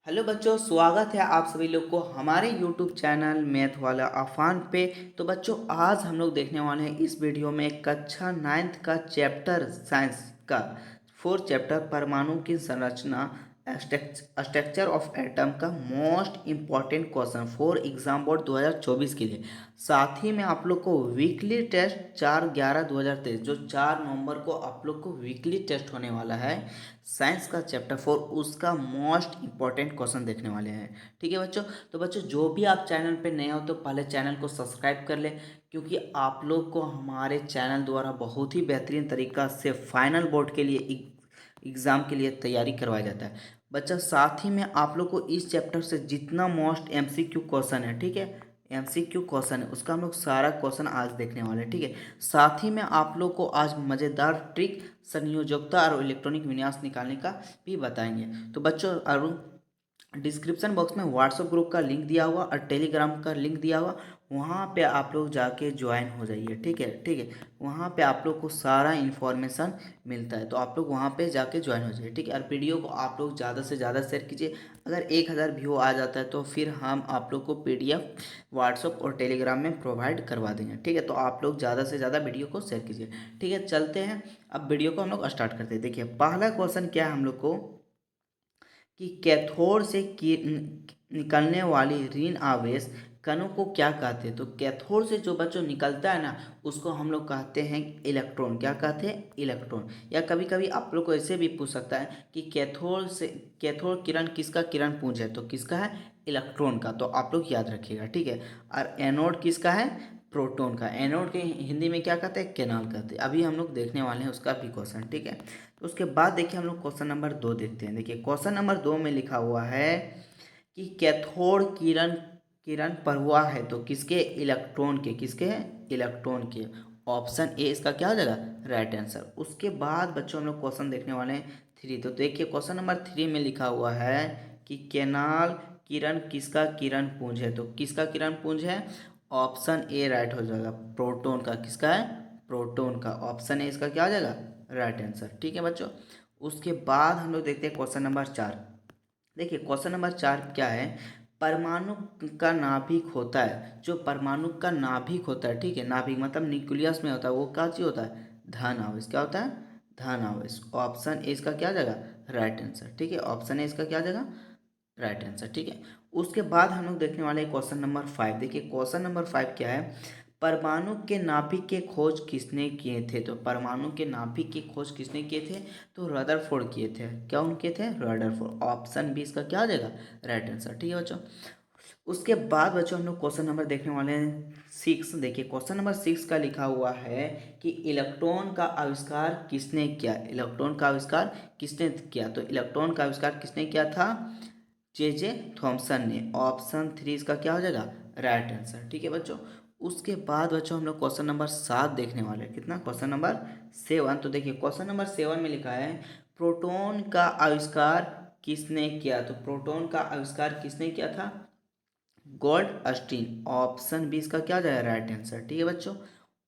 Hello बच्चों, स्वागत है आप सभी लोग को हमारे यूट्यूब चैनल मैथ वाला आफान पे। तो बच्चों, आज हम लोग देखने वाले हैं इस वीडियो में कक्षा 9th का चैप्टर साइंस का 4 चैप्टर परमाणु की संरचना, स्ट्रक्चर ऑफ एटम का most important question for exam board 2024 के लिए। साथ ही में आप लोग को वीकली टेस्ट 4/11/2023 जो 4 नवंबर को आप लोग को वीकली टेस्ट होने वाला है साइंस का चैप्टर 4, उसका मोस्ट इंपॉर्टेंट क्वेश्चन देखने वाले हैं। ठीक है बच्चों। तो बच्चों, जो भी आप चैनल पे नए हो तो पहले चैनल को सब्सक्राइब कर लें, क्योंकि आप लोग को हमारे चैनल द्वारा बहुत ही बेहतरीन तरीका से फाइनल बोर्ड के लिए एग्ज़ाम के लिए तैयारी करवाया जाता है। बच्चा, साथ ही में आप लोग को इस चैप्टर से जितना मोस्ट एमसीक्यू क्वेश्चन है, ठीक है, एमसीक्यू क्वेश्चन है, उसका हम लोग सारा क्वेश्चन आज देखने वाले हैं। ठीक है। साथ ही में आप लोग को आज मज़ेदार ट्रिक, संयोजकता और इलेक्ट्रॉनिक विन्यास निकालने का भी बताएंगे। तो बच्चों, और डिस्क्रिप्शन बॉक्स में व्हाट्सएप ग्रुप का लिंक दिया हुआ और टेलीग्राम का लिंक दिया हुआ, वहाँ पे आप लोग जाके ज्वाइन हो जाइए। ठीक है, ठीक है। वहाँ पे आप लोग को सारा इन्फॉर्मेशन मिलता है, तो आप लोग वहाँ पे जाके ज्वाइन हो जाइए। ठीक है। और वीडियो को आप लोग ज़्यादा से ज़्यादा शेयर कीजिए। अगर 1000 व्यू आ जाता है तो फिर हम आप लोग को PDF व्हाट्सएप और टेलीग्राम में प्रोवाइड करवा देंगे। ठीक है। तो आप लोग ज़्यादा से ज़्यादा वीडियो को शेयर कीजिए। ठीक है, चलते हैं। अब वीडियो को हम लोग स्टार्ट करते हैं। देखिए, पहला क्वेश्चन क्या है हम लोग को कि कैथोड से निकलने वाली ऋण आवेश कणों को क्या कहते हैं। तो कैथोड से जो बच्चों निकलता है ना, उसको हम लोग कहते हैं इलेक्ट्रॉन। क्या कहते हैं? इलेक्ट्रॉन। या कभी कभी आप लोग को ऐसे भी पूछ सकता है कि कैथोड किरण किसका किरण पुंज है। तो किसका है? इलेक्ट्रॉन का। तो आप लोग याद रखिएगा। ठीक है। और एनोड किसका है? प्रोटॉन का। एनोड के हिंदी में क्या कहते हैं? कैनल कहते हैं। अभी हम लोग देखने वाले हैं उसका भी क्वेश्चन। ठीक है। तो उसके बाद देखिए, हम लोग क्वेश्चन नंबर 2 देखते हैं। देखिए, क्वेश्चन नंबर 2 में लिखा हुआ है कि कैथोड किरण किरण पढ़ुआ है तो किसके? इलेक्ट्रॉन के। किसके हैं? इलेक्ट्रॉन के। ऑप्शन ए इसका क्या हो जाएगा? Right answer. उसके बाद बच्चों, हम लोग क्वेश्चन देखने वाले हैं 3। तो देखिए, क्वेश्चन नंबर 3 में लिखा हुआ है कि कैनाल किरण किसका किरण पुंज है। तो किसका किरण पुंज है? ऑप्शन ए राइट हो जाएगा, प्रोटॉन का। किसका है? प्रोटॉन का। ऑप्शन ए इसका क्या हो जाएगा? Right answer. ठीक है बच्चों। उसके बाद हम लोग देखते हैं क्वेश्चन नंबर 4। देखिए, क्वेश्चन नंबर 4 क्या है? परमाणु का नाभिक होता है, जो परमाणु का नाभिक होता है, ठीक है, नाभिक मतलब न्यूक्लियस में होता है, वो क्या चीज होता है? धन आवेश। क्या होता है? धन आवेश। ऑप्शन ए इसका क्या आ जाएगा? Right answer. ठीक है, ऑप्शन ए इसका क्या आ जाएगा? Right answer. ठीक है। उसके बाद हम लोग देखने वाले क्वेश्चन नंबर 5। देखिए, क्वेश्चन नंबर 5 क्या है? परमाणु के नाभिक के खोज किसने किए थे। तो परमाणु के नाभिक की खोज किसने किए थे? तो रदरफोर्ड किए थे। क्या उनके थे? रदरफोर्ड। ऑप्शन बी इसका क्या आ जाएगा? Right answer. ठीक है बच्चों। उसके बाद बच्चों, हम लोग क्वेश्चन नंबर देखने वाले हैं 6। देखिए, क्वेश्चन नंबर 6 का लिखा हुआ है कि इलेक्ट्रॉन का आविष्कार किसने किया। इलेक्ट्रॉन का आविष्कार किसने किया? तो इलेक्ट्रॉन का आविष्कार किसने किया था? जे थॉमसन ने। ऑप्शन 3 इसका क्या हो जाएगा? Right answer. ठीक है बच्चों। उसके बाद बच्चों, हम लोग क्वेश्चन नंबर 7 देखने वाले हैं। कितना? Question number 7। तो देखिए, क्वेश्चन नंबर 7 में लिखा है प्रोटॉन का आविष्कार किसने किया। तो प्रोटॉन का आविष्कार किसने किया था? गॉल्ड अस्टीन। ऑप्शन बी इसका क्या हो जाएगा? Right answer. ठीक है बच्चों।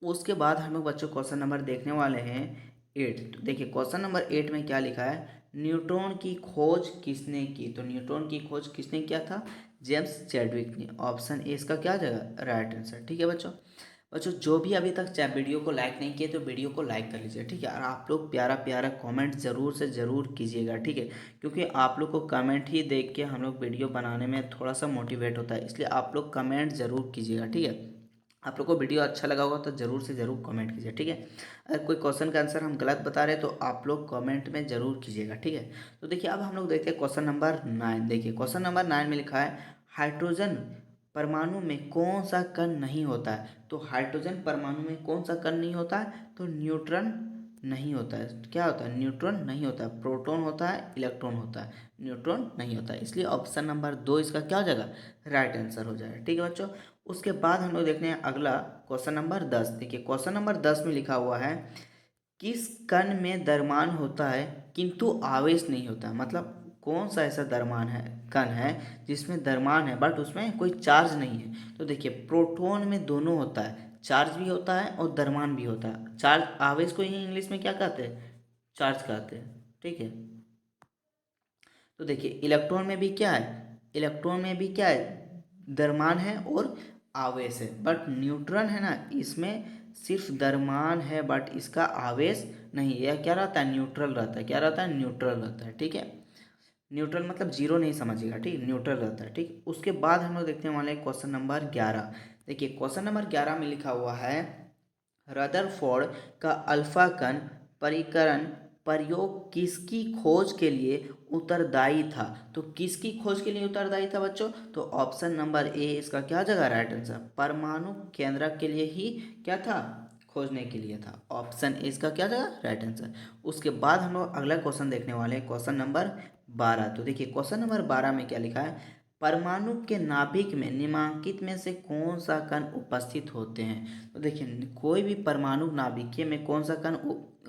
उसके बाद हम लोग बच्चों क्वेश्चन नंबर देखने वाले हैं 8। तो देखिए, क्वेश्चन नंबर 8 में क्या लिखा है? न्यूट्रॉन की खोज किसने की। तो न्यूट्रॉन की खोज किसने किया था? जेम्स चैडविक ने। ऑप्शन ए इसका क्या हो जाएगा? Right answer. ठीक है बच्चों। बच्चों, जो भी अभी तक चाहे वीडियो को लाइक नहीं किए तो वीडियो को लाइक कर लीजिए। ठीक है। और आप लोग प्यारा प्यारा कमेंट ज़रूर से ज़रूर कीजिएगा। ठीक है, क्योंकि आप लोग को कमेंट ही देख के हम लोग वीडियो बनाने में थोड़ा सा मोटिवेट होता है, इसलिए आप लोग कमेंट ज़रूर कीजिएगा। ठीक है। आप लोग को वीडियो अच्छा लगा होगा तो ज़रूर से ज़रूर कमेंट कीजिए। ठीक है। अगर कोई क्वेश्चन का आंसर हम गलत बता रहे हैं तो आप लोग कमेंट में ज़रूर कीजिएगा। ठीक है। तो देखिए, अब हम लोग देखते हैं क्वेश्चन नंबर 9। देखिए, क्वेश्चन नंबर 9 में लिखा है हाइड्रोजन परमाणु में कौन सा कण नहीं होता है। तो हाइड्रोजन परमाणु में कौन सा कण नहीं होता है? तो न्यूट्रॉन नहीं होता है। क्या होता है? न्यूट्रॉन नहीं होता है। प्रोटॉन होता है, इलेक्ट्रॉन होता है, न्यूट्रॉन नहीं होता है। इसलिए ऑप्शन नंबर 2 इसका क्या हो जाएगा? राइट आंसर हो जाएगा। ठीक है बच्चों। उसके बाद हम लोग देखते हैं अगला क्वेश्चन नंबर 10। देखिए, क्वेश्चन नंबर 10 में लिखा हुआ है किस कण में द्रव्यमान होता है किंतु आवेश नहीं होता। मतलब कौन सा ऐसा द्रव्यमान है, कण है, जिसमें द्रव्यमान है बट उसमें कोई चार्ज नहीं है। तो देखिए, प्रोटॉन में दोनों होता है, चार्ज भी होता है और द्रव्यमान भी होता है। चार्ज, आवेश को ही इंग्लिश में क्या कहते हैं? चार्ज कहते हैं। ठीक है। तो देखिए इलेक्ट्रॉन में भी क्या है, इलेक्ट्रॉन में भी क्या है, द्रव्यमान है और आवेश है। बट न्यूट्रॉन है ना, इसमें सिर्फ द्रव्यमान है बट इसका आवेश नहीं। यह क्या रहता है, न्यूट्रल रहता है। क्या रहता है, न्यूट्रल रहता है। ठीक है, न्यूट्रल मतलब जीरो नहीं समझिएगा, ठीक, न्यूट्रल रहता है। ठीक, उसके बाद हम लोग देखने वाले हैं क्वेश्चन नंबर 11। देखिए क्वेश्चन नंबर 11 में लिखा हुआ है, रदरफोर्ड का अल्फा कण परिकरण प्रयोग किसकी खोज के लिए उत्तरदायी था। तो किसकी खोज के लिए उत्तरदायी था बच्चों, तो ऑप्शन नंबर ए इसका क्या जगह राइट आंसर, परमाणु केंद्रक के लिए ही क्या था, खोजने के लिए था। ऑप्शन ए इसका क्या जगह राइट आंसर। उसके बाद हम लोग अगला क्वेश्चन देखने वाले हैं, क्वेश्चन नंबर 12। तो देखिए क्वेश्चन नंबर 12 में क्या लिखा है, परमाणु के नाभिक में निम्नलिखित में से कौन सा कण उपस्थित होते हैं। तो देखिए कोई भी परमाणु नाभिकीय में कौन सा कण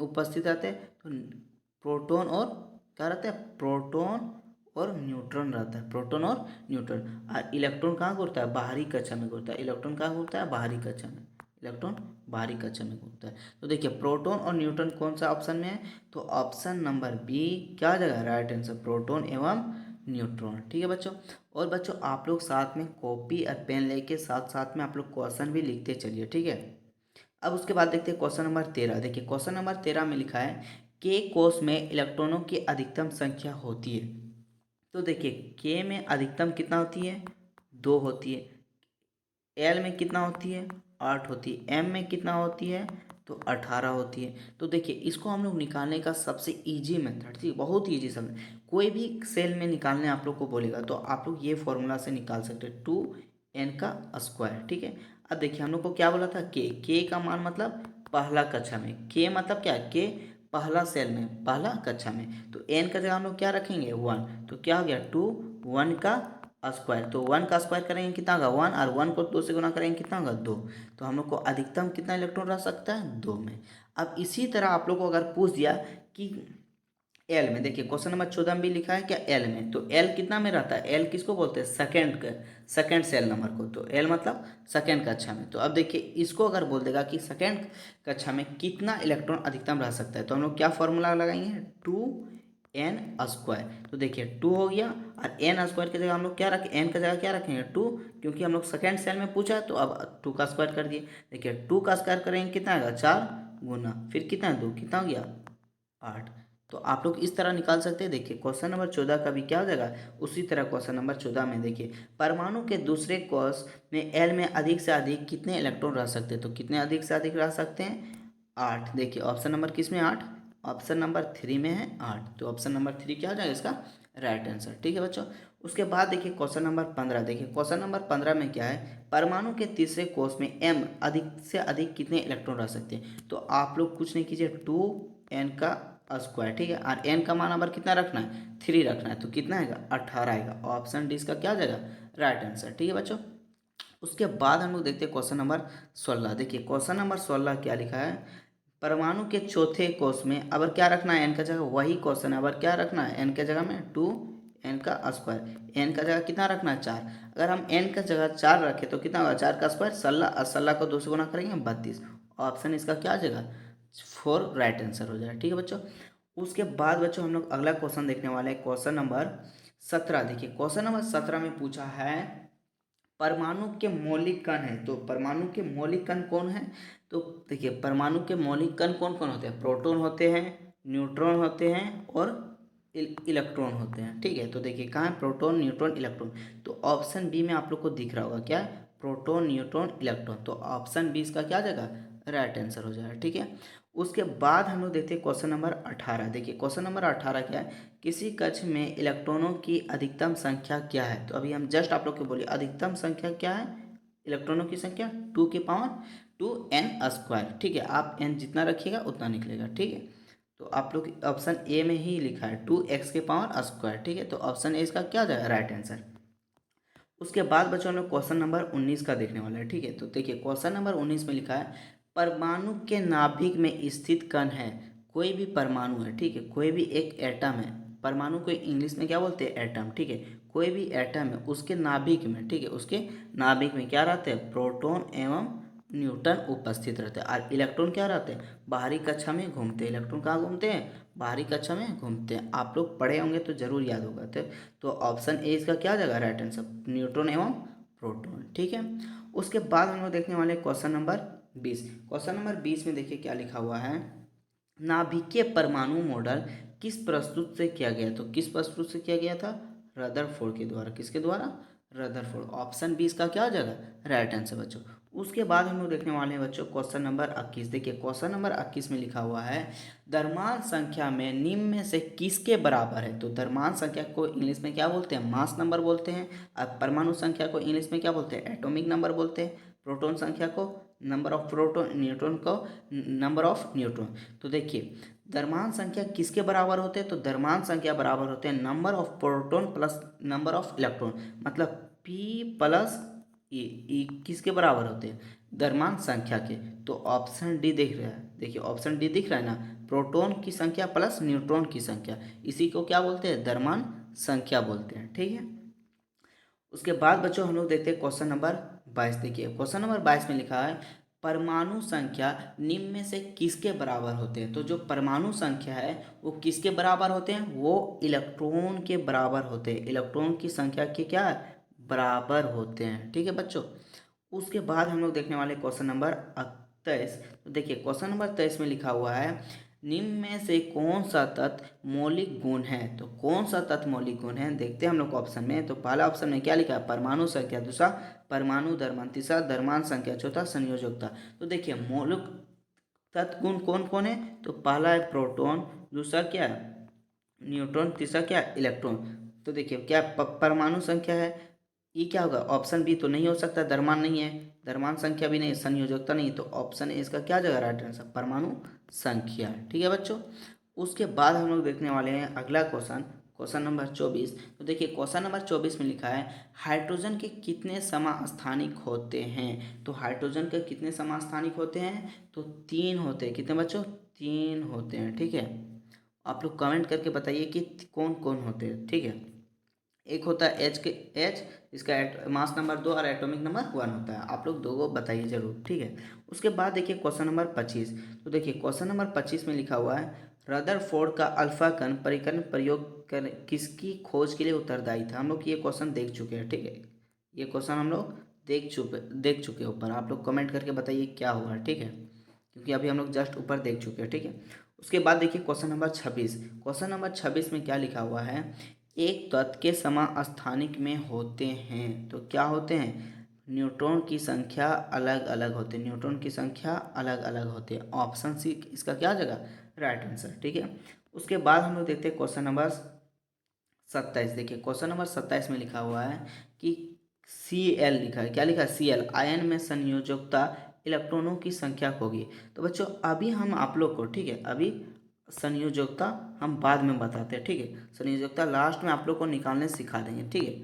उपस्थित रहते हैं, तो प्रोटॉन और क्या रहता है, प्रोटॉन और न्यूट्रॉन रहता है, प्रोटॉन और न्यूट्रॉन। और इलेक्ट्रॉन कहाँ घूमता है, बाहरी कक्षा में घूमता है। इलेक्ट्रॉन कहाँ घूमता है, बाहरी कक्षा में। इलेक्ट्रॉन बाहरी कक्षा में घूमता है। तो देखिए प्रोटॉन और न्यूट्रॉन कौन सा ऑप्शन में है, तो ऑप्शन नंबर बी क्या जगह राइट आंसर, प्रोटॉन एवं न्यूट्रॉन। ठीक है बच्चों, और बच्चों आप लोग साथ में कॉपी और पेन लेके साथ साथ में आप लोग क्वेश्चन भी लिखते चलिए। ठीक है, अब उसके बाद देखते हैं क्वेश्चन नंबर 13। देखिए क्वेश्चन नंबर 13 में लिखा है, के कोष में इलेक्ट्रॉनों की अधिकतम संख्या होती है। तो देखिए के में अधिकतम कितना होती है, 2 होती है। एल में कितना होती है, 8 होती है। एम में कितना होती है, तो 18 होती है। तो देखिए इसको हम लोग निकालने का सबसे इजी मेथड, ठीक, बहुत ईजी सब, कोई भी सेल में निकालने आप लोग को बोलेगा तो आप लोग ये फॉर्मूला से निकाल सकते हैं, 2n का स्क्वायर। ठीक है, अब देखिए हम लोग को क्या बोला था, के का मान मतलब पहला कक्षा में, के मतलब क्या, के पहला सेल में, पहला कक्षा में। तो एन का जगह हम लोग क्या रखेंगे, 1। तो क्या हो गया, 2 1 का स्क्वायर। तो 1 का स्क्वायर करेंगे कितना होगा, 1, और 1 को 2 से गुना करेंगे कितना होगा, 2। तो हम लोग को अधिकतम कितना इलेक्ट्रॉन रह सकता है, 2 में। अब इसी तरह आप लोग को अगर पूछ दिया कि एल में, देखिए क्वेश्चन नंबर 14 में भी लिखा है क्या, एल में, तो एल कितना में रहता है, एल किसको बोलते हैं, सेकेंड सेल नंबर को। तो एल मतलब सेकेंड कक्षा में। तो अब देखिए इसको अगर बोल देगा कि सेकेंड कक्षा में कितना इलेक्ट्रॉन अधिकतम रह सकता है, तो हम लोग क्या फॉर्मूला लगाएंगे, 2n स्क्वायर। तो देखिए 2 हो गया, और n स्क्वायर की जगह हम लोग क्या रखें, n का जगह क्या रखेंगे, 2, क्योंकि हम लोग सेकेंड सेल में पूछा है, तो अब 2 का स्क्वायर कर दिए। देखिए 2 का स्क्वायर करेंगे कितना आएगा, 4 गुना फिर कितना, 2 कितना हो गया, 8। तो आप लोग इस तरह निकाल सकते हैं। देखिए क्वेश्चन नंबर 14 का भी क्या हो जाएगा, उसी तरह क्वेश्चन नंबर 14 में देखिए, परमाणु के दूसरे कोष में एल में अधिक से अधिक कितने इलेक्ट्रॉन रह सकते हैं। तो कितने अधिक से अधिक रह सकते हैं, 8। देखिए ऑप्शन नंबर किस में, 8, ऑप्शन नंबर 3 में है 8। तो ऑप्शन नंबर 3 क्या हो जाएगा इसका राइट आंसर। ठीक है बच्चों, उसके बाद देखिए क्वेश्चन नंबर 15। देखिए क्वेश्चन नंबर 15 में क्या है, परमाणु के तीसरे कोष में एम अधिक से अधिक कितने इलेक्ट्रॉन रह सकते हैं। तो आप लोग कुछ नहीं कीजिए, 2n का स्क्वायर। ठीक है, और n का मान नंबर कितना रखना है, 3 रखना है। तो कितना आएगा, 18 आएगा। ऑप्शन डी इसका क्या हो जाएगा राइट आंसर। ठीक है बच्चों, उसके बाद हम लोग देखते हैं क्वेश्चन नंबर 16। देखिए क्वेश्चन नंबर 16 क्या लिखा है, परमाणु के चौथे कोष में अब क्या रखना है, n का जगह, वही क्वेश्चन है, अब क्या रखना है, n के जगह में 2n का स्क्वायर। n का जगह कितना रखना है, 4। अगर हम n का जगह 4 रखें तो कितना होगा, 4 का स्क्वायर 16, और 16 को 2 से गुना करेंगे 32। ऑप्शन इसका क्या आ जाएगा, 4 राइट आंसर हो जाएगा। ठीक है बच्चों, उसके बाद बच्चों हम लोग अगला क्वेश्चन देखने वाले हैं, क्वेश्चन नंबर 17। देखिए क्वेश्चन नंबर 17 में पूछा है, परमाणु के मौलिक कण है, तो परमाणु के मौलिक कण कौन है। तो देखिए परमाणु के मौलिक कण कौन कौन होते हैं, प्रोटॉन होते हैं, न्यूट्रॉन होते हैं और इलेक्ट्रॉन होते हैं। ठीक है, तो देखिए कहाँ है, प्रोटॉन न्यूट्रॉन इलेक्ट्रॉन। तो ऑप्शन बी में आप लोग को दिख रहा होगा क्या, प्रोटॉन न्यूट्रॉन इलेक्ट्रॉन। तो ऑप्शन बी इसका क्या आ जाएगा राइट आंसर हो जाएगा। ठीक है, उसके बाद हम लोग देखते हैं क्वेश्चन नंबर 18। देखिए क्वेश्चन नंबर 18 क्या है, किसी कक्ष में इलेक्ट्रॉनों की अधिकतम संख्या क्या है। तो अभी हम जस्ट आप लोग को बोलिए अधिकतम संख्या क्या है, इलेक्ट्रॉनों की संख्या 2 की पावर 2n स्क्वायर। ठीक है, आप n जितना रखिएगा उतना निकलेगा। ठीक है, तो आप लोग ऑप्शन ए में ही लिखा है 2x के पावर स्क्वायर। ठीक है, तो ऑप्शन ए इसका क्या हो जाएगा राइट आंसर। उसके बाद बच्चों हम लोग क्वेश्चन नंबर 19 का देखने वाले हैं। ठीक है, तो देखिए क्वेश्चन नंबर 19 में लिखा है, परमाणु के नाभिक में स्थित कण है, कोई भी परमाणु है, ठीक है, कोई भी एक एटम है, परमाणु को इंग्लिश में क्या बोलते हैं, एटम। ठीक है, कोई भी एटम है उसके नाभिक में, ठीक है, उसके नाभिक में क्या रहते हैं, प्रोटॉन एवं न्यूटन उपस्थित रहते हैं। और इलेक्ट्रॉन क्या रहते हैं, बाहरी कक्षा में घूमते हैं। इलेक्ट्रॉन कहाँ घूमते हैं, बाहरी कक्षा में घूमते हैं। आप लोग पढ़े होंगे तो जरूर याद होगा। तो ऑप्शन ए इसका क्या जगह राइट आंसर, न्यूट्रॉन एवं प्रोटॉन। ठीक है, उसके बाद हम लोग देखने वाले क्वेश्चन नंबर 20। क्वेश्चन नंबर 20 में देखिए क्या लिखा हुआ है, नाभिकीय परमाणु मॉडल किस प्रस्तुत से किया गया। तो किस प्रस्तुत से किया गया था, रदरफोर्ड के द्वारा। किसके द्वारा, रदरफोर्ड। ऑप्शन 20 का क्या जगह राइट आंसर बच्चों। उसके बाद हम लोग देखने वाले हैं बच्चों क्वेश्चन नंबर 21। देखिए क्वेश्चन नंबर 21 में लिखा हुआ है, द्रव्यमान संख्या में निम्न में से किसके बराबर है। तो द्रव्यमान संख्या को इंग्लिश में क्या बोलते हैं, मास नंबर बोलते हैं। और परमाणु संख्या को इंग्लिश में क्या बोलते हैं, एटॉमिक नंबर बोलते हैं। प्रोटॉन संख्या को नंबर ऑफ प्रोटॉन, न्यूट्रॉन को नंबर ऑफ न्यूट्रॉन। तो देखिए द्रव्यमान संख्या किसके बराबर होते हैं, तो द्रव्यमान संख्या बराबर होते हैं number of proton plus number of electron. मतलब P प्लस ई किसके बराबर होते हैं, द्रव्यमान संख्या के। तो ऑप्शन डी दिख रहा है, देखिए ऑप्शन डी दिख रहा है ना, प्रोटॉन की संख्या प्लस न्यूट्रॉन की संख्या, इसी को क्या बोलते हैं, द्रव्यमान संख्या बोलते हैं। ठीक है, उसके बाद बच्चों हम लोग देखते हैं क्वेश्चन नंबर 22। देखिए क्वेश्चन नंबर 22 में लिखा है, परमाणु संख्या निम्न में से किसके बराबर होते हैं। तो जो परमाणु संख्या है वो किसके बराबर होते हैं, वो इलेक्ट्रॉन के बराबर होते हैं। इलेक्ट्रॉन की संख्या के क्या बराबर होते हैं। ठीक है बच्चों, उसके बाद हम लोग देखने वाले क्वेश्चन नंबर 23। तो देखिए क्वेश्चन नंबर 23 में लिखा हुआ है, निम्न में से कौन सा तत्व मौलिक गुण है। तो कौन सा तत्व मौलिक गुण है, देखते हैं हम लोग ऑप्शन में। तो पहला ऑप्शन में क्या लिखा है, परमाणु संख्या, दूसरा परमाणु द्रव्यमान, तीसरा द्रव्यमान संख्या, चौथा संयोजकता। तो देखिए मौलिक तत्व गुण कौन कौन है, तो पहला है प्रोटॉन, दूसरा क्या है न्यूट्रॉन, तीसरा क्या है इलेक्ट्रॉन। तो देखिए क्या परमाणु संख्या है, ये क्या होगा, ऑप्शन बी तो नहीं हो सकता, द्रव्यमान नहीं है, द्रव्यमान संख्या भी नहीं, संयोजकता नहीं, तो ऑप्शन ए इसका क्या जगह राइट आंसर, परमाणु संख्या। ठीक है बच्चों, उसके बाद हम लोग देखने वाले हैं अगला क्वेश्चन, क्वेश्चन नंबर 24। तो देखिए क्वेश्चन नंबर 24 में लिखा है, हाइड्रोजन के कितने समस्थानिक होते हैं। तो हाइड्रोजन के कितने समस्थानिक होते हैं, तो 3 होते हैं। कितने बच्चों, 3 होते हैं। ठीक है, आप लोग कमेंट करके बताइए कि कौन कौन होते हैं। ठीक है, एक होता है एच, इसका मास नंबर 2 और एटॉमिक नंबर 1 होता है। आप लोग दो को बताइए जरूर। ठीक है, उसके बाद देखिए क्वेश्चन नंबर 25। तो देखिए क्वेश्चन नंबर 25 में लिखा हुआ है, रदरफोर्ड का अल्फा कण परिकलन प्रयोग कर किसकी खोज के लिए उत्तरदायी था। हम लोग ये क्वेश्चन देख चुके हैं। ठीक है, ये क्वेश्चन हम लोग देख चुके ऊपर। आप लोग कमेंट करके बताइए क्या हुआ। ठीक है, क्योंकि अभी हम लोग जस्ट ऊपर देख चुके हैं। ठीक है, उसके बाद देखिए क्वेश्चन नंबर 26। क्वेश्चन नंबर 26 में क्या लिखा हुआ है, एक तत्व के समस्थानिक में होते हैं। तो क्या होते हैं, न्यूट्रॉन की संख्या अलग अलग होते हैं, न्यूट्रॉन की संख्या अलग अलग होती है। ऑप्शन सी इसका क्या जगह राइट आंसर। ठीक है, उसके बाद हम लोग देखते हैं क्वेश्चन नंबर 27। देखिए क्वेश्चन नंबर 27 में लिखा हुआ है कि Cl लिखा है, क्या लिखा है, Cl आयन में संयोजकता इलेक्ट्रॉनों की संख्या होगी। तो बच्चों अभी हम आप लोग को, ठीक है, अभी संयोजकता हम बाद में बताते हैं। ठीक है, संयोजकता लास्ट में आप लोग को निकालने सिखा देंगे। ठीक है,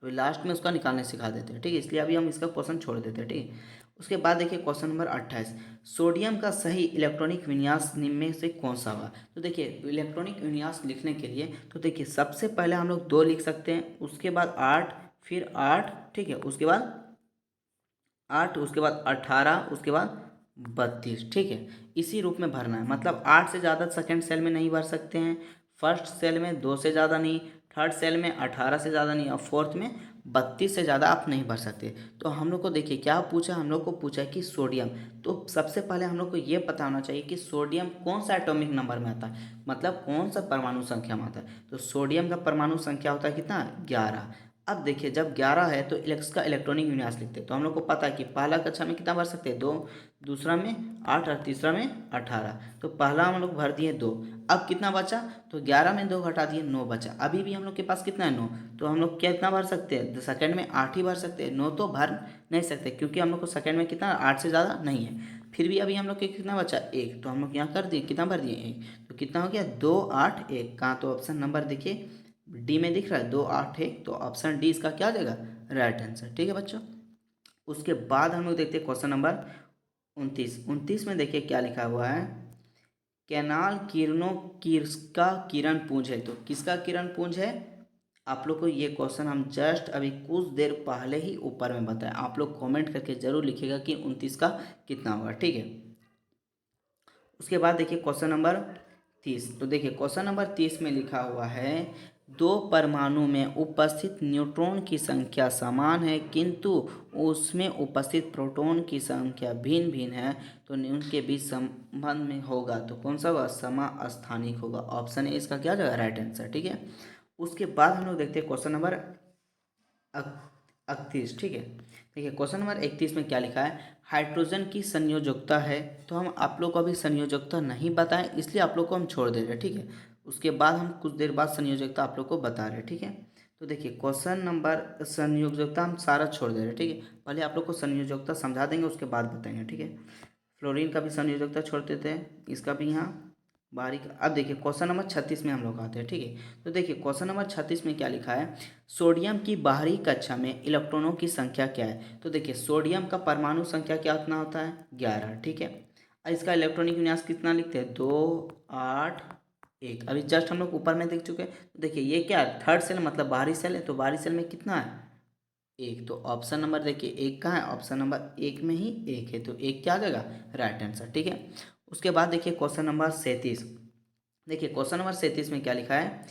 अभी लास्ट में उसका निकालने सिखा देते हैं। ठीक है, इसलिए अभी हम इसका क्वेश्चन छोड़ देते हैं। ठीक है, उसके बाद देखिए क्वेश्चन नंबर 28, सोडियम का सही इलेक्ट्रॉनिक विन्यास निम्न में से कौन सा होगा। तो देखिए इलेक्ट्रॉनिक विन्यास लिखने के लिए तो देखिए सबसे पहले हम लोग 2 लिख सकते हैं, उसके बाद 8, फिर 8, ठीक है, उसके बाद 8, उसके बाद 18, उसके बाद 32। ठीक है, इसी रूप में भरना है। मतलब 8 से ज़्यादा सेकंड सेल में नहीं भर सकते हैं, फर्स्ट सेल में 2 से ज़्यादा नहीं, थर्ड सेल में 18 से ज़्यादा नहीं, और फोर्थ में 32 से ज़्यादा आप नहीं भर सकते। तो हम लोग को देखिए क्या पूछा, हम लोग को पूछा कि सोडियम। तो सबसे पहले हम लोग को ये पता होना चाहिए कि सोडियम कौन सा एटॉमिक नंबर में आता है, मतलब कौन सा परमाणु संख्या में आता है। तो सोडियम का परमाणु संख्या होता है कितना, 11। अब देखिए जब 11 है तो इसका इलेक्ट्रॉनिक विन्यास लिखते हैं। तो हम लोग को पता है कि पहला कक्षा में कितना भर सकते हैं, 2, दूसरा में 8 और तीसरा में 18। तो पहला हम लोग भर दिए 2, अब कितना बचा, तो 11 में 2 घटा दिए, 9 बचा। अभी भी हम लोग के पास कितना है, 9। तो हम लोग क्या कितना भर सकते हैं, सेकंड में 8 ही भर सकते हैं, 9 तो भर नहीं सकते, क्योंकि हम लोग को सेकंड में कितना 8 से ज़्यादा नहीं है। फिर भी अभी हम लोग के कितना बचा, 1। तो हम लोग यहाँ कर दिए, कितना भर दिए, 1। तो कितना हो गया, 2, 8, 1। कहाँ, तो ऑप्शन नंबर देखिए डी में दिख रहा है 2, 8, 1। तो ऑप्शन डी इसका क्या जाएगा, राइट आंसर। ठीक है बच्चों, उसके बाद हम लोग देखते हैं क्वेश्चन नंबर 29 में देखिए क्या लिखा हुआ है, कैनाल किरणों किसका किरण पुंज है। तो किसका किरण पुंज है, आप लोग को ये क्वेश्चन हम जस्ट अभी कुछ देर पहले ही ऊपर में बताएं। आप लोग कमेंट करके जरूर लिखिएगा कि 29 का कितना होगा, ठीक है। उसके बाद देखिए क्वेश्चन नंबर 30। तो देखिए क्वेश्चन नंबर 30 में लिखा हुआ है, दो परमाणु में उपस्थित न्यूट्रॉन की संख्या समान है किंतु उसमें उपस्थित प्रोटॉन की संख्या भिन्न भिन्न है, तो उनके बीच संबंध में होगा तो कौन सा होगा, समस्थानिक होगा। ऑप्शन ए इसका क्या जाएगा, राइट आंसर, ठीक है। उसके बाद हम लोग देखते हैं क्वेश्चन नंबर 31, ठीक है। देखिए क्वेश्चन नंबर 31 में क्या लिखा है, हाइड्रोजन की संयोजकता है। तो हम आप लोग को अभी संयोजकता नहीं बताएं, इसलिए आप लोग को हम छोड़ दे रहे हैं, ठीक है। उसके बाद हम कुछ देर बाद संयोजकता आप लोग को बता रहे हैं, ठीक है। तो देखिए क्वेश्चन नंबर संयोजकता हम सारा छोड़ दे रहे हैं, ठीक है। पहले आप लोग को संयोजकता समझा देंगे, उसके बाद बताएंगे, ठीक है। फ्लोरीन का भी संयोजकता छोड़ देते हैं, इसका भी यहाँ बारीक। अब देखिए क्वेश्चन नंबर 36 में हम लोग आते हैं, ठीक है। तो देखिए क्वेश्चन नंबर 36 में क्या लिखा है, सोडियम की बाहरी कक्षा में इलेक्ट्रॉनों की संख्या क्या है। तो देखिए सोडियम का परमाणु संख्या क्या कितना होता है, 11, ठीक है। और इसका इलेक्ट्रॉनिक विन्यास कितना लिखते हैं, 2 8 1। अभी जस्ट हम लोग ऊपर में देख चुके हैं। तो देखिए ये क्या है, थर्ड सेल मतलब बाहरी सेल है, तो बाहरी सेल में कितना है, 1। तो ऑप्शन नंबर देखिए 1 कहाँ है, ऑप्शन नंबर 1 में ही 1 है, तो 1 क्या आ जाएगा, राइट आंसर, ठीक है। उसके बाद देखिए क्वेश्चन नंबर 37। देखिए क्वेश्चन नंबर 37 में क्या लिखा है,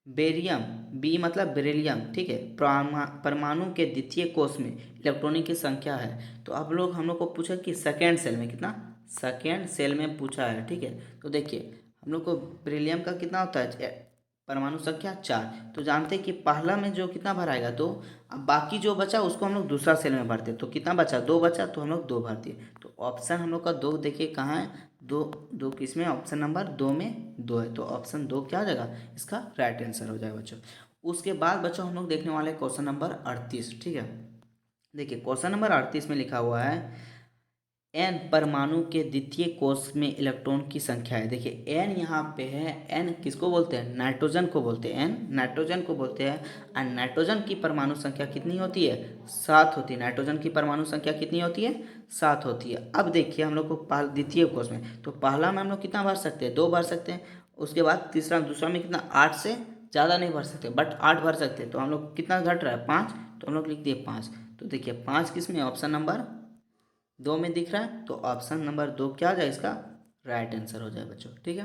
बेरियम, बी मतलब बेरिलियम, ठीक है, परमाणु के द्वितीय कोष में इलेक्ट्रॉनों की संख्या है। तो आप लोग हम लोग को पूछा कि सेकेंड सेल में कितना, सेकेंड सेल में पूछा है, ठीक है। तो देखिए हम लोग को बेरिलियम का कितना होता है, परमाणु संख्या 4। तो जानते हैं कि पहला में जो कितना भराएगा 2, अब बाकी जो बचा उसको हम लोग दूसरा सेल में भरते, तो कितना बचा, 2 बचा, तो हम लोग 2 भर दिए। तो ऑप्शन हम लोग का 2 देखिए कहाँ है, 2 2 किस में, ऑप्शन नंबर 2 में 2 है, तो ऑप्शन 2 क्या हो जाएगा, इसका राइट आंसर हो जाएगा बच्चों। उसके बाद बच्चों हम लोग देखने वाले क्वेश्चन नंबर 38, ठीक है। देखिए क्वेश्चन नंबर 38 में लिखा हुआ है, एन परमाणु के द्वितीय कोष में इलेक्ट्रॉन की संख्या है। देखिए एन यहाँ पे है, एन किसको बोलते हैं, नाइट्रोजन को बोलते हैं, एन नाइट्रोजन को बोलते हैं। और नाइट्रोजन की परमाणु संख्या कितनी होती है, 7 होती है। नाइट्रोजन की परमाणु संख्या कितनी होती है, 7 होती है। अब देखिए हम लोग को द्वितीय कोष में, तो पहला में हम लोग कितना भर सकते हैं, 2 भर सकते हैं। उसके बाद तीसरा दूसरा में कितना, 8 से ज़्यादा नहीं भर सकते, बट 8 भर सकते हैं। तो हम लोग कितना घट रहा है, 5, तो हम लोग लिख दिए 5। तो देखिए 5 किस में, ऑप्शन नंबर 2 में दिख रहा है, तो ऑप्शन नंबर 2 क्या आ जाए, इसका राइट आंसर हो जाए बच्चों, ठीक है।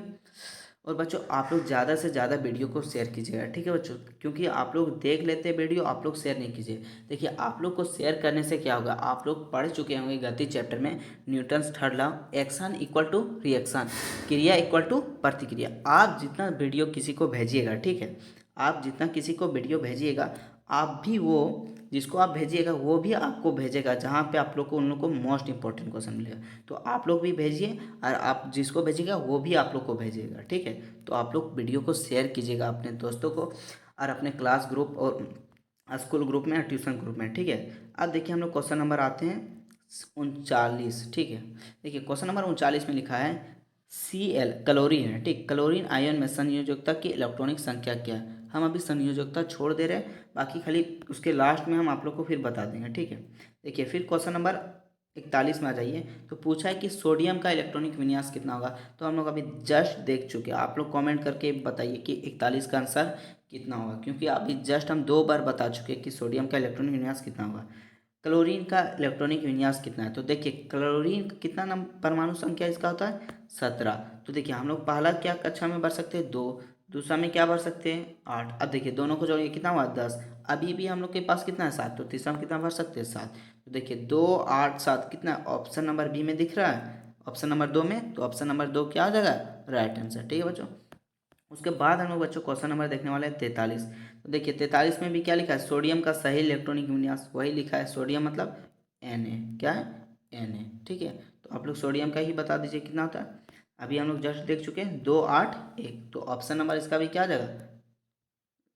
और बच्चों आप लोग ज़्यादा से ज़्यादा वीडियो को शेयर कीजिएगा, ठीक है बच्चों, क्योंकि आप लोग देख लेते हैं वीडियो, आप लोग शेयर नहीं कीजिए। देखिए आप लोग को शेयर करने से क्या होगा, आप लोग पढ़ चुके होंगे गति चैप्टर में Newton's third law, action equal to reaction, क्रिया इक्वल टू प्रतिक्रिया। आप जितना वीडियो किसी को भेजिएगा, ठीक है, आप जितना किसी को वीडियो भेजिएगा, आप भी वो जिसको आप भेजिएगा वो भी आपको भेजेगा, जहाँ पे आप लोग को उन लोग को मोस्ट इंपॉर्टेंट क्वेश्चन मिलेगा। तो आप लोग भी भेजिए, और आप जिसको भेजिएगा वो भी आप लोग को भेजिएगा, ठीक है। तो आप लोग वीडियो को शेयर कीजिएगा अपने दोस्तों को, और अपने क्लास ग्रुप और स्कूल ग्रुप में, ट्यूशन ग्रुप में, ठीक है। अब देखिए हम लोग क्वेश्चन नंबर आते हैं 39, ठीक है। देखिए क्वेश्चन नंबर 39 में लिखा है, Cl क्लोरीन है, ठीक, क्लोरीन आयन में संयोजकता की इलेक्ट्रॉनिक संख्या क्या है। हम अभी संयोजकता छोड़ दे रहे हैं, बाकी खाली उसके लास्ट में हम आप लोग को फिर बता देंगे, ठीक है। देखिए फिर क्वेश्चन नंबर 41 में आ जाइए। तो पूछा है कि सोडियम का इलेक्ट्रॉनिक विन्यास कितना होगा। तो हम लोग अभी जस्ट देख चुके हैं, आप लोग कमेंट करके बताइए कि 41 का आंसर कितना होगा, क्योंकि अभी जस्ट हम 2 बार बता चुके हैं कि सोडियम का इलेक्ट्रॉनिक विन्यास कितना होगा। क्लोरीन का इलेक्ट्रॉनिक विन्यास कितना है, तो देखिए क्लोरीन का कितना परमाणु संख्या इसका होता है, 17। तो देखिए हम लोग पहला क्या कक्षा में भर सकते हैं, 2, दूसरा में क्या भर सकते हैं, 8। अब देखिए दोनों को जोड़िए कितना हुआ, 10। अभी भी हम लोग के पास कितना है, 7, तो तीसरा में कितना भर सकते हैं, 7। तो देखिए 2 8 7 कितना, ऑप्शन नंबर बी में दिख रहा है, ऑप्शन नंबर 2 में, तो ऑप्शन नंबर 2 क्या आ जाएगा, राइट आंसर, ठीक है बच्चों। उसके बाद हम लोग बच्चों क्वेश्चन नंबर देखने वाले हैं 43। तो देखिए 43 में भी क्या लिखा है, सोडियम का सही इलेक्ट्रॉनिक विन्यास, वही लिखा है, सोडियम मतलब Na, क्या है, Na, ठीक है। तो आप लोग सोडियम का ही बता दीजिए कितना होता है। अभी हम लोग जस्ट देख चुके हैं 2 8 1, तो ऑप्शन नंबर इसका भी क्या आ जाएगा,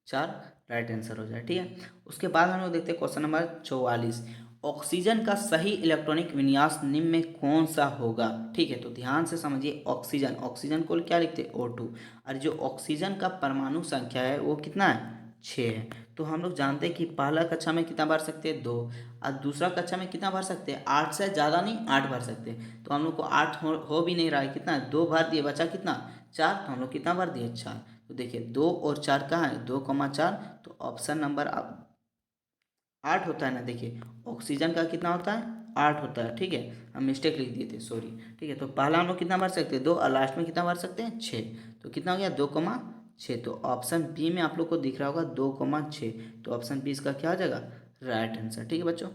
4, राइट आंसर हो जाए, ठीक है। उसके बाद हम लोग देखते हैं क्वेश्चन नंबर 44, ऑक्सीजन का सही इलेक्ट्रॉनिक विन्यास निम्न में कौन सा होगा, ठीक है। तो ध्यान से समझिए, ऑक्सीजन, ऑक्सीजन को क्या लिखते हैं, O2, और जो ऑक्सीजन का परमाणु संख्या है वो कितना है, 6 है। तो हम लोग जानते हैं कि पहला कक्षा में कितना भर सकते हैं, 2, और दूसरा कक्षा में कितना भर सकते हैं, 8 से ज़्यादा नहीं, 8 भर सकते हैं। तो हम लोग को 8 हो भी नहीं रहा है, कितना है, 2 भर दिए, बचा कितना, 4, तो हम लोग कितना भर दिए, 4। तो देखिए 2 और 4 कहाँ है, 2,4, तो ऑप्शन नंबर 8 होता है ना। देखिए ऑक्सीजन का कितना होता है, 8 होता है, ठीक है। हम मिस्टेक लिख दिए थे, सॉरी, ठीक है। तो पहला हम लोग कितना भर सकते हैं, 2, और लास्ट में कितना भर सकते हैं, 6। तो कितना हो गया, 2,6। तो ऑप्शन बी में आप लोग को दिख रहा होगा 2,6। तो ऑप्शन बी इसका क्या आ जाएगा, राइट आंसर, ठीक है बच्चों।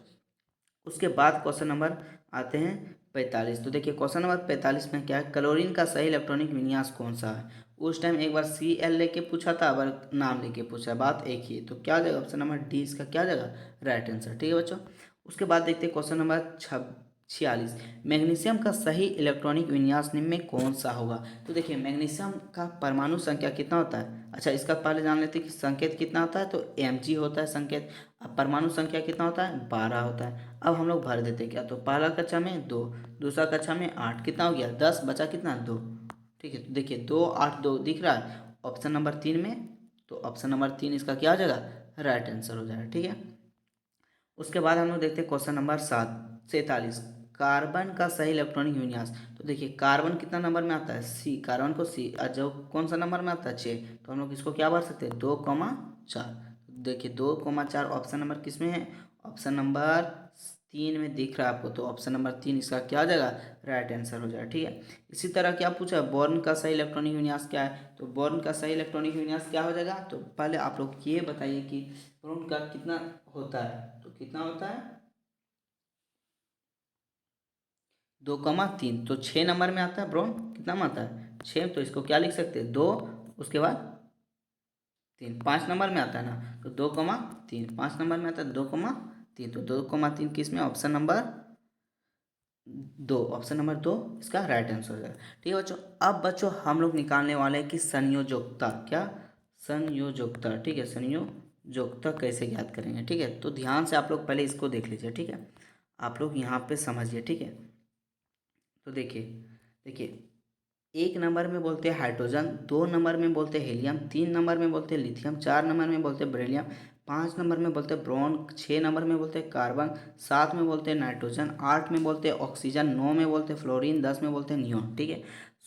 उसके बाद क्वेश्चन नंबर आते हैं 45। तो देखिए क्वेश्चन नंबर 45 में क्या है, क्लोरीन का सही इलेक्ट्रॉनिक विन्यास कौन सा है। उस टाइम एक बार Cl लेके पूछा था, अब नाम लेके पूछा है, बात एक ही है। तो क्या जाएगा, ऑप्शन नंबर डी इसका क्या जाएगा, राइट आंसर, ठीक है बच्चों। उसके बाद देखते हैं क्वेश्चन नंबर 46, मैग्नीशियम का सही इलेक्ट्रॉनिक विन्यास निम्न में कौन सा होगा। तो देखिए मैग्नीशियम का परमाणु संख्या कितना होता है, अच्छा इसका पहले जान लेते हैं कि संकेत कितना होता है। तो Mg होता है संकेत। अब परमाणु संख्या कितना होता है, 12 होता है। अब हम लोग भर देते हैं क्या, तो पहला कक्षा में 2, दूसरा कक्षा में 8, कितना हो गया 10, बचा कितना 2, ठीक है। तो देखिए 2, 8, 2 दिख रहा है ऑप्शन नंबर 3 में। तो ऑप्शन नंबर 3 इसका क्या हो जाएगा, राइट आंसर हो जाएगा, ठीक है। उसके बाद हम लोग देखते हैं क्वेश्चन नंबर 47, कार्बन का सही इलेक्ट्रॉनिक विन्यास। तो देखिए कार्बन कितना नंबर में आता है, सी, कार्बन को सी, और जो कौन सा नंबर में आता है 6। तो हम लोग इसको क्या भर सकते हैं, 2,4। देखिए 2,4 ऑप्शन नंबर किस में है, ऑप्शन नंबर 3 में दिख रहा है आपको। तो ऑप्शन नंबर 3 इसका क्या हो जाएगा, राइट आंसर हो जाएगा, ठीक है। इसी तरह क्या पूछा है, बोर्न का सही इलेक्ट्रॉनिक विन्यास क्या है। तो बोर्न का सही इलेक्ट्रॉनिक विन्यास क्या हो जाएगा, तो पहले आप लोग ये बताइए कि बोर्न का कितना होता है। तो कितना होता है, 2,3। तो 6 नंबर में आता है ब्रोन, कितना में आता है 6। तो इसको क्या लिख सकते हैं, 2, उसके बाद 3, 5 नंबर में आता है ना। तो 2,3 5 नंबर में आता है, 2,3। तो 2,3 किस में, ऑप्शन नंबर 2, ऑप्शन नंबर 2 इसका राइट आंसर हो जाएगा, ठीक है बच्चों। अब बच्चों हम लोग निकालने वाले हैं कि संयोजकता, क्या, संयोजकता, ठीक है। संयोजकता कैसे ज्ञात करेंगे, ठीक है। तो ध्यान से आप लोग पहले इसको देख लीजिए, ठीक है। आप लोग यहाँ पे समझिए, ठीक है। तो देखिए, देखिए 1 नंबर में बोलते हैं हाइड्रोजन, 2 नंबर में बोलते हैं हीलियम, 3 नंबर में बोलते हैं लिथियम, 4 नंबर में बोलते हैं बेरिलियम, 5 नंबर में बोलते हैं ब्रोन, 6 नंबर में बोलते हैं कार्बन, 7 में बोलते हैं नाइट्रोजन, 8 में बोलते हैं ऑक्सीजन, 9 में बोलते हैं फ्लोरीन, 10 में बोलते हैं नियोन, ठीक है।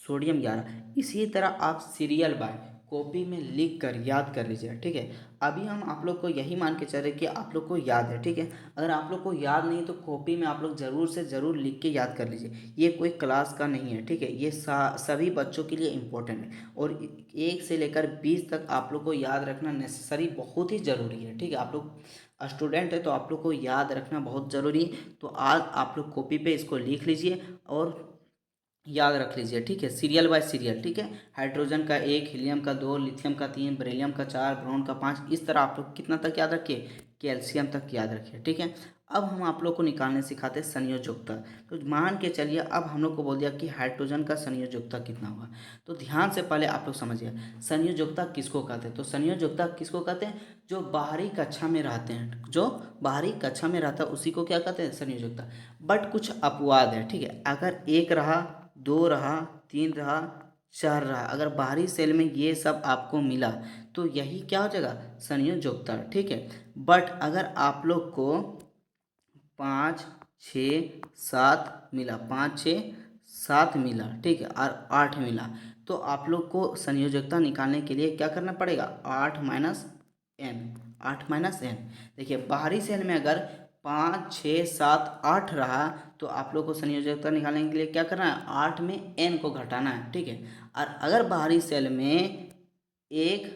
सोडियम 11। इसी तरह आप सीरियल बाय कॉपी में लिख कर याद कर लीजिए, ठीक है। अभी हम आप लोग को यही मान के चल रहे कि आप लोग को याद है, ठीक है। अगर आप लोग को याद नहीं तो कॉपी में आप लोग ज़रूर से ज़रूर लिख के याद कर लीजिए। ये कोई क्लास का नहीं है, ठीक है। ये सभी बच्चों के लिए इम्पोर्टेंट है, और 1 से लेकर 20 तक आप लोग को याद रखना नेसेसरी, बहुत ही ज़रूरी है, ठीक है। आप लोग स्टूडेंट है तो आप लोग को याद रखना बहुत ज़रूरी है। तो आज आप लोग कॉपी पे इसको लिख लीजिए और याद रख लीजिए, ठीक है। सीरियल बाय सीरियल, ठीक है। हाइड्रोजन का 1, हीलियम का 2, लिथियम का 3, बेरिलियम का 4, ब्रोन का 5, इस तरह आप लोग कितना तक याद रखिए, कैल्शियम तक याद रखिए, ठीक है। अब हम आप लोग को निकालने सिखाते हैं संयोजकता। तो मान के चलिए अब हम लोग को बोल दिया कि हाइड्रोजन का संयोजकता कितना होगा। तो ध्यान से पहले आप लोग समझिए संयोजकता किसको कहते हैं। तो संयोजकता किसको कहते हैं, जो बाहरी कक्षा में रहते हैं, जो बाहरी कक्षा में रहता है उसी को क्या कहते हैं, संयोजकता। बट कुछ अपवाद है, ठीक है। अगर 1 रहा, 2 रहा, 3 रहा, 4 रहा, अगर बाहरी सेल में ये सब आपको मिला तो यही क्या हो जाएगा, संयोजकता, ठीक है। बट अगर आप लोग को 5, 6, 7 मिला, 5, 6, 7 मिला, ठीक है, और 8 मिला, तो आप लोग को संयोजकता निकालने के लिए क्या करना पड़ेगा, 8 माइनस एन, 8 माइनस एन। देखिए बाहरी सेल में अगर 5, 6, 7, 8 रहा तो आप लोग को संयोजकता निकालने के लिए क्या करना है, 8 में एन को घटाना है, ठीक है। और अगर बाहरी सेल में 1,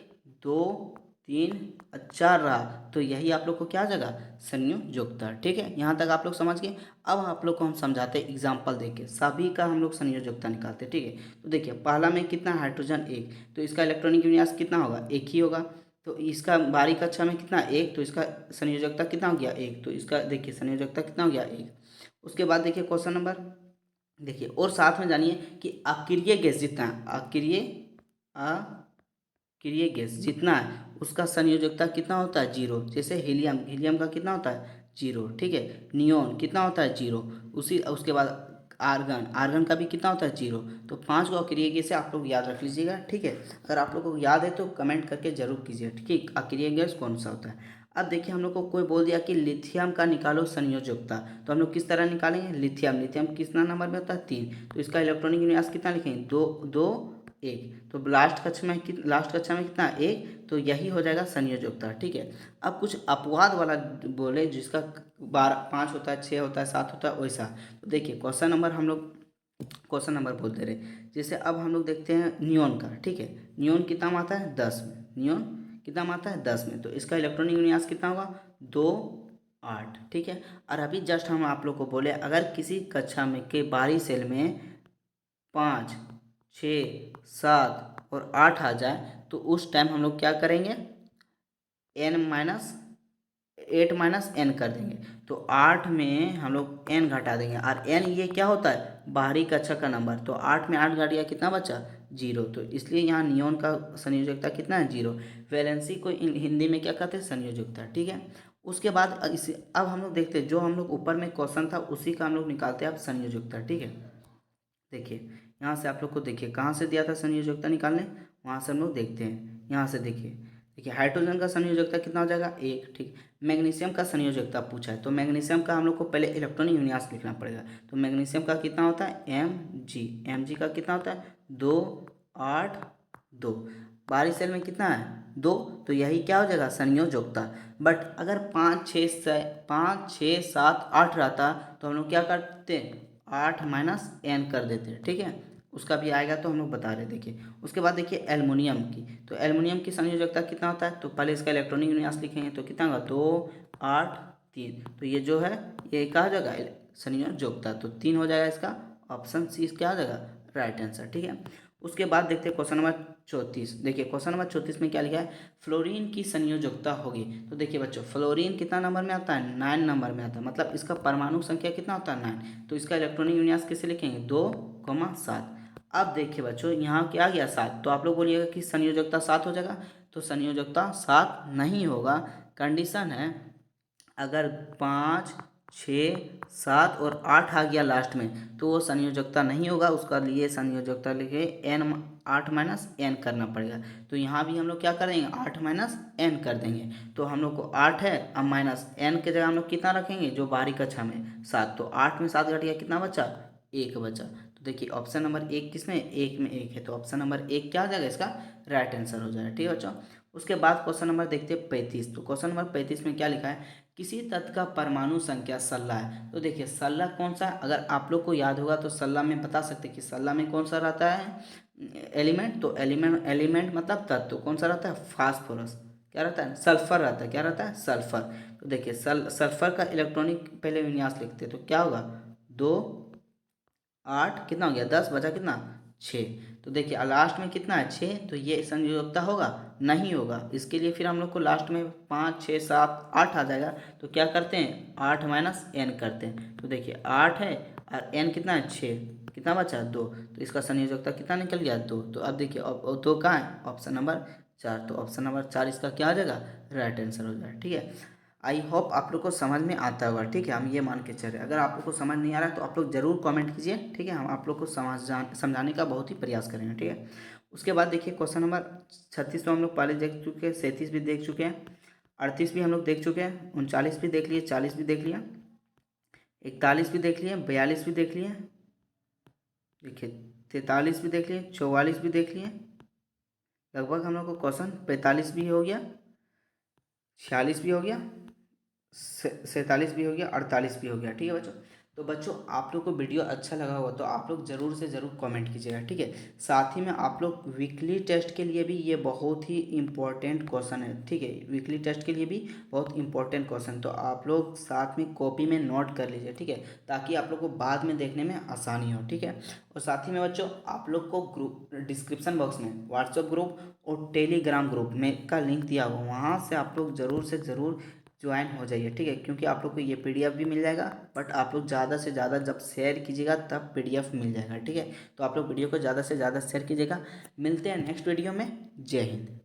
2, 3 और 4 रहा तो यही आप लोग को क्या आ जाएगा, संयोजकता, ठीक है। यहाँ तक आप लोग समझ गए। अब आप लोग को हम समझाते हैं एग्जाम्पल देके, सभी का हम लोग संयोजकता निकालते हैं, ठीक है। तो देखिए पहला में कितना हाइड्रोजन 1, तो इसका इलेक्ट्रॉनिक विन्यास कितना होगा, 1 ही होगा। तो इसका बाहरी कक्षा में कितना 1, तो इसका संयोजकता कितना हो गया 1, तो इसका देखिए संयोजकता कितना हो गया 1। उसके बाद देखिए क्वेश्चन नंबर, देखिए और साथ में जानिए कि अक्रिय गैस जितना है, अक्रिय गैस जितना है उसका संयोजकता कितना होता है 0। जैसे हीलियम, हीलियम का कितना होता है 0, ठीक है। नियोन कितना होता है 0, उसी उसके बाद आर्गन, आर्गन का भी कितना होता है 0। तो 5 को अक्रिय गैस से आप लोग याद रख लीजिएगा, ठीक है। अगर आप लोग को याद है तो कमेंट करके जरूर कीजिए, ठीक है, अक्रिय गैस कौन सा होता है। अब देखिए हम लोग को कोई बोल दिया कि लिथियम का निकालो संयोजकता, तो हम लोग किस तरह निकालेंगे, लिथियम, लिथियम कितना नंबर में होता है 3, तो इसका इलेक्ट्रॉनिक विन्यास कितना लिखेंगे, 2, 2 एक। तो लास्ट कक्षा में कितना एक, तो यही हो जाएगा संयोजकता। ठीक है। अब कुछ अपवाद वाला बोले जिसका 5 होता है, 6 होता है, 7 होता है, वैसा। तो देखिए क्वेश्चन नंबर बोलते रहे। जैसे अब हम लोग देखते हैं नियोन का। ठीक है। नियोन कितना में आता है 10 में। नियोन कितना में आता है 10 में। तो इसका इलेक्ट्रॉनिक विन्यास कितना होगा 2 8। ठीक है। और अभी जस्ट हम आप लोग को बोले अगर किसी कक्षा में के बाहरी सेल में 5 6 7 और 8 आ जाए तो उस टाइम हम लोग क्या करेंगे, एट माइनस एन कर देंगे। तो 8 में हम लोग एन घटा देंगे, और एन ये क्या होता है बाहरी कक्षा का नंबर। तो 8 में 8 घट गया, कितना बचा 0। तो इसलिए यहाँ नियोन का संयोजकता कितना है 0। वैलेंसी को हिंदी में क्या कहते हैं संयोजकता। ठीक है। उसके बाद अब हम लोग देखते हैं जो हम लोग ऊपर में क्वेश्चन था उसी का हम लोग निकालते हैं अब संयोजकता। ठीक है। देखिए यहाँ से आप लोग को देखिए कहाँ से दिया था संयोजकता निकालने, वहाँ से हम लोग देखते हैं। यहाँ से देखिए हाइड्रोजन का संयोजकता कितना हो जाएगा 1। ठीक। मैग्नीशियम का संयोजकता पूछा है तो मैग्नीशियम का हम लोग को पहले इलेक्ट्रॉनिक विन्यास लिखना पड़ेगा। तो मैग्नीशियम का कितना होता है Mg का कितना होता है 2 8 2। बाहरी सेल में कितना है 2, तो यही क्या हो जाएगा संयोजकता। बट अगर 5 6 7 8 रहता तो हम लोग क्या करते 8 माइनस एन कर देते हैं। ठीक है। उसका भी आएगा तो हम लोग बता रहे। देखिए उसके बाद देखिए एल्युमिनियम की। तो एल्युमिनियम की संयोजकता कितना होता है, तो पहले इसका इलेक्ट्रॉनिक विन्यास लिखेंगे तो कितना होगा 2 8 3। तो ये जो है ये क्या हो जाएगा संयोजकता, तो 3 हो जाएगा इसका। ऑप्शन सी क्या हो जाएगा राइट आंसर। ठीक है। उसके बाद देखते हैं क्वेश्चन नंबर 34। देखिए क्वेश्चन नंबर 34 में क्या लिखा है, फ्लोरीन की संयोजकता होगी। तो देखिए बच्चों फ्लोरीन कितना नंबर में आता है 9 नंबर में आता है, मतलब इसका परमाणु संख्या कितना होता है 9। तो इसका इलेक्ट्रॉनिक विन्यास कैसे लिखेंगे 2,7। अब देखिए बच्चों यहाँ क्या आ गया 7, तो आप लोग बोलिएगा कि संयोजकता 7 हो जाएगा। तो संयोजकता 7 नहीं होगा। कंडीशन है अगर 5 6 7 और 8 आ गया लास्ट में तो वो संयोजकता नहीं होगा। उसका लिए संयोजकता लिखे एन 8 माइनस एन करना पड़ेगा। तो यहाँ भी हम लोग क्या करेंगे 8 माइनस एन कर देंगे। तो हम लोग को 8 है, अब माइनस एन के जगह हम लोग कितना रखेंगे जो बाहरी कक्षा में 7। तो 8 में 7 घट गया, कितना बचा 1 बचा। तो देखिए ऑप्शन नंबर 1 किसमें 1 में 1 है, तो ऑप्शन नंबर 1 क्या हो जाएगा इसका राइट आंसर हो जाएगा। ठीक है बच्चों। उसके बाद क्वेश्चन नंबर देखते हैं 35। तो क्वेश्चन नंबर 35 में क्या लिखा है, किसी तत्व का परमाणु संख्या 16 है। तो देखिए 16 कौन सा है, अगर आप लोग को याद होगा तो 16 में बता सकते हैं कि 16 में कौन सा रहता है एलिमेंट। तो एलिमेंट मतलब तत्व तो कौन सा रहता है फास्फोरस। क्या रहता है सल्फर रहता है। क्या रहता है सल्फर। तो देखिए सल्फर का इलेक्ट्रॉनिक पहले विन्यास लिखते हैं तो क्या होगा 2 8 कितना हो गया 10 बचा कितना 6। तो देखिए लास्ट में कितना है 6, तो ये संयोजकता होगा नहीं होगा। इसके लिए फिर हम लोग को लास्ट में 5 6 7 8 आ जाएगा। तो क्या करते हैं 8 माइनस एन करते हैं। तो देखिए 8 है और एन कितना है 6, कितना बचा 2। तो इसका संयोजकता कितना निकल गया 2। तो अब देखिए अब 2 कहाँ है ऑप्शन नंबर 4। तो ऑप्शन नंबर 4 इसका क्या हो जाएगा राइट आंसर हो जाएगा। ठीक है। आई होप आप लोग को समझ में आता होगा। ठीक है। हम ये मान के चल रहे हैं, अगर आप लोग को समझ नहीं आ रहा है तो आप लोग ज़रूर कमेंट कीजिए। ठीक है। हम आप लोग को समझाने का बहुत ही प्रयास करेंगे। ठीक है। उसके बाद देखिए क्वेश्चन नंबर 36 तो हम लोग पहले देख चुके हैं, 37 भी देख चुके हैं, 38 भी हम लोग देख चुके हैं, 39 भी देख लिए, 40 भी देख लिया, 41 भी देख लिए, 42 भी देख लिए, देखिए 43 भी देख लिए, 44 भी देख लिए, लगभग हम लोग को क्वेश्चन 45 भी हो गया, 46 भी हो गया, 47 भी हो गया, 48 भी हो गया। ठीक है बच्चों। तो बच्चों आप लोग को वीडियो अच्छा लगा होगा तो आप लोग ज़रूर से ज़रूर कमेंट कीजिएगा। ठीक है। साथ ही में आप लोग वीकली टेस्ट के लिए भी ये बहुत ही इम्पोर्टेंट क्वेश्चन है। ठीक है। वीकली टेस्ट के लिए भी बहुत इंपॉर्टेंट क्वेश्चन, तो आप लोग साथ में कॉपी में नोट कर लीजिए। ठीक है। ताकि आप लोग को बाद में देखने में आसानी हो। ठीक है। और साथ ही में बच्चों आप लोग को ग्रुप डिस्क्रिप्शन बॉक्स में व्हाट्सएप ग्रुप और टेलीग्राम ग्रुप में का लिंक दिया हुआ, वहाँ से आप लोग ज़रूर से ज़रूर ज्वाइन हो जाइए। ठीक है। क्योंकि आप लोग को ये पीडीएफ भी मिल जाएगा, बट आप लोग ज़्यादा से ज़्यादा जब शेयर कीजिएगा तब पीडीएफ मिल जाएगा। ठीक है। तो आप लोग वीडियो को ज़्यादा से ज़्यादा शेयर कीजिएगा। मिलते हैं नेक्स्ट वीडियो में। जय हिंद।